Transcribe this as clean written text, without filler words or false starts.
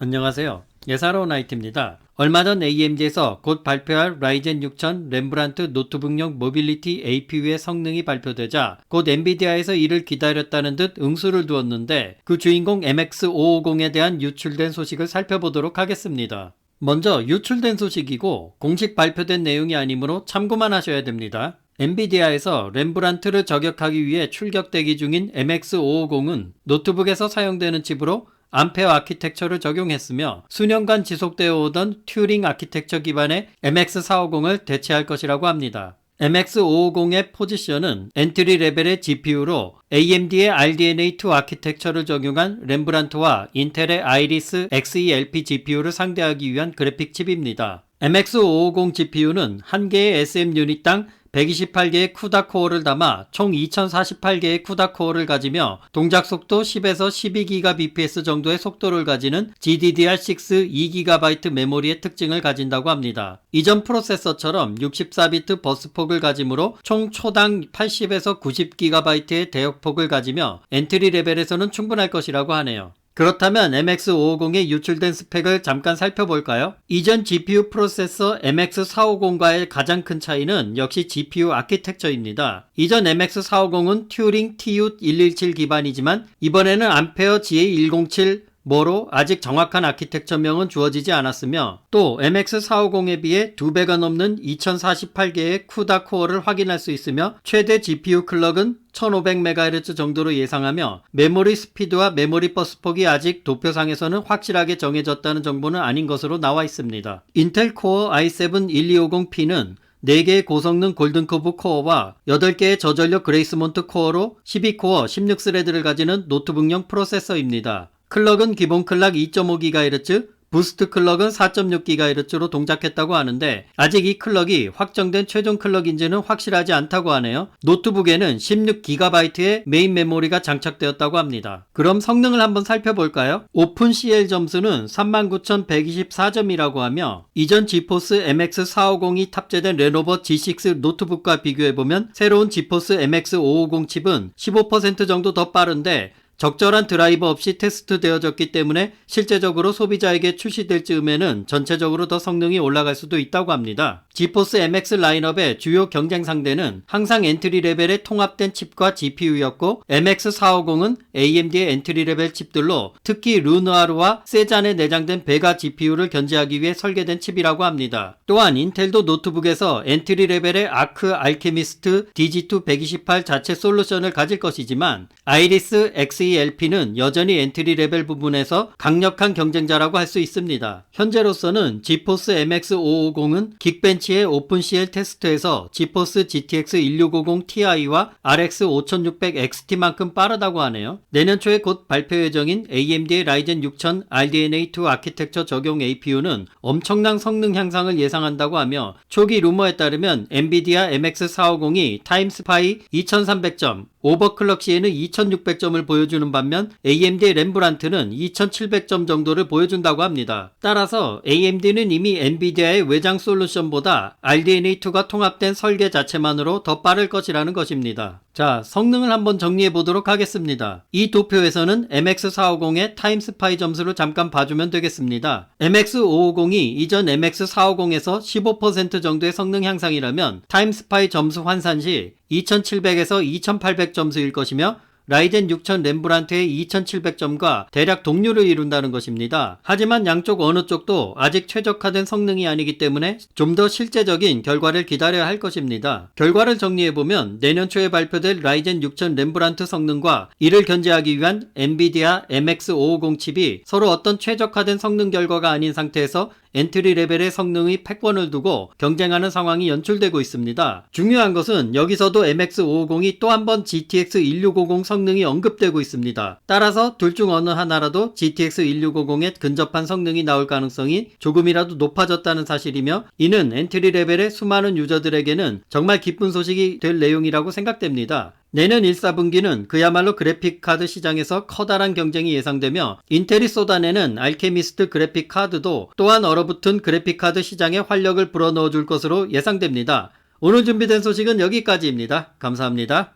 안녕하세요. 예사로운 IT입니다. 얼마 전 AMD에서 곧 발표할 라이젠 6000 램브란트 노트북용 모빌리티 APU의 성능이 발표되자 곧 엔비디아에서 이를 기다렸다는 듯 응수를 두었는데 그 주인공 MX550에 대한 유출된 소식을 살펴보도록 하겠습니다. 먼저 유출된 소식이고 공식 발표된 내용이 아니므로 참고만 하셔야 됩니다. 엔비디아에서 램브란트를 저격하기 위해 출격 대기 중인 MX550은 노트북에서 사용되는 칩으로 암페어 아키텍처를 적용했으며 수년간 지속되어 오던 튜링 아키텍처 기반의 MX450을 대체할 것이라고 합니다. MX550의 포지션은 엔트리 레벨의 GPU로 AMD의 RDNA2 아키텍처를 적용한 램브란트와 인텔의 아이리스 XELP GPU를 상대하기 위한 그래픽 칩입니다. MX550 GPU는 한 개의 SM 유닛당 128개의 쿠다 코어를 담아 총 2048개의 쿠다 코어를 가지며 동작 속도 10에서 12GBps 정도의 속도를 가지는 GDDR6 2GB 메모리의 특징을 가진다고 합니다. 이전 프로세서처럼 64비트 버스폭을 가지므로 총 초당 80에서 90GB의 대역폭을 가지며 엔트리 레벨에서는 충분할 것이라고 하네요. 그렇다면 MX550의 유출된 스펙을 잠깐 살펴볼까요? 이전 GPU 프로세서 MX450과의 가장 큰 차이는 역시 GPU 아키텍처입니다. 이전 MX450은 튜링 TU117 기반이지만 이번에는 암페어 GA107 뭐로 아직 정확한 아키텍처명은 주어지지 않았으며 또 MX450에 비해 2배가 넘는 2048개의 쿠다 코어를 확인할 수 있으며 최대 GPU 클럭은 1500MHz 정도로 예상하며 메모리 스피드와 메모리 버스폭이 아직 도표상에서는 확실하게 정해졌다는 정보는 아닌 것으로 나와 있습니다. 인텔 코어 i7-1250P는 4개의 고성능 골든커브 코어와 8개의 저전력 그레이스몬트 코어로 12코어 16스레드를 가지는 노트북용 프로세서입니다. 클럭은 기본 클락 2.5GHz, 부스트 클럭은 4.6GHz로 동작했다고 하는데 아직 이 클럭이 확정된 최종 클럭인지는 확실하지 않다고 하네요. 노트북에는 16GB의 메인 메모리가 장착되었다고 합니다. 그럼 성능을 한번 살펴볼까요? 오픈CL 점수는 39,124점이라고 하며 이전 지포스 MX450이 탑재된 레노버 G6 노트북과 비교해보면 새로운 지포스 MX550 칩은 15% 정도 더 빠른데 적절한 드라이버 없이 테스트 되어졌기 때문에 실제적으로 소비자에게 출시될 즈음에는 전체적으로 더 성능이 올라갈 수도 있다고 합니다. 지포스 MX 라인업의 주요 경쟁 상대는 항상 엔트리 레벨의 통합된 칩과 GPU였고 MX450은 AMD의 엔트리 레벨 칩들로 특히 르누아르와 세잔에 내장된 베가 GPU를 견제하기 위해 설계된 칩이라고 합니다. 또한 인텔도 노트북에서 엔트리 레벨의 아크 알케미스트 DG2 128 자체 솔루션을 가질 것이지만 아이리스 XELP는 여전히 엔트리 레벨 부분에서 강력한 경쟁자라고 할 수 있습니다. 현재로서는 지포스 MX550은 긱벤치의 오픈CL 테스트에서 지포스 GTX 1650 Ti와 RX 5600XT만큼 빠르다고 하네요. 내년 초에 곧 발표 예정인 AMD의 라이젠 6000 RDNA2 아키텍처 적용 APU는 엄청난 성능 향상을 예상한다고 하며 초기 루머에 따르면 엔비디아 MX450이 타임스파이 2300점, 오버클럭 시에는 2600점을 보여주는 반면 AMD의 램브란트는 2700점 정도를 보여준다고 합니다. 따라서 AMD는 이미 엔비디아의 외장 솔루션보다 RDNA2가 통합된 설계 자체만으로 더 빠를 것이라는 것입니다. 자, 성능을 한번 정리해 보도록 하겠습니다. 이 도표에서는 MX450의 타임스파이 점수를 잠깐 봐주면 되겠습니다. MX550이 이전 MX450에서 15% 정도의 성능 향상이라면 타임스파이 점수 환산 시 2700에서 2800 점수일 것이며 라이젠 6000 램브란트의 2700점과 대략 동률을 이룬다는 것입니다. 하지만 양쪽 어느 쪽도 아직 최적화된 성능이 아니기 때문에 좀 더 실제적인 결과를 기다려야 할 것입니다. 결과를 정리해보면 내년 초에 발표될 라이젠 6000 램브란트 성능과 이를 견제하기 위한 엔비디아 MX550 칩이 서로 어떤 최적화된 성능 결과가 아닌 상태에서 엔트리 레벨의 성능의 패권을 두고 경쟁하는 상황이 연출되고 있습니다. 중요한 것은 여기서도 MX550이 또 한 번 GTX 1650 성능이 언급되고 있습니다. 따라서 둘 중 어느 하나라도 GTX 1650에 근접한 성능이 나올 가능성이 조금이라도 높아졌다는 사실이며 이는 엔트리 레벨의 수많은 유저들에게는 정말 기쁜 소식이 될 내용이라고 생각됩니다. 내년 1사분기는 그야말로 그래픽카드 시장에서 커다란 경쟁이 예상되며 인텔이 쏟아내는 알케미스트 그래픽카드도 또한 얼어붙은 그래픽카드 시장에 활력을 불어넣어 줄 것으로 예상됩니다. 오늘 준비된 소식은 여기까지입니다. 감사합니다.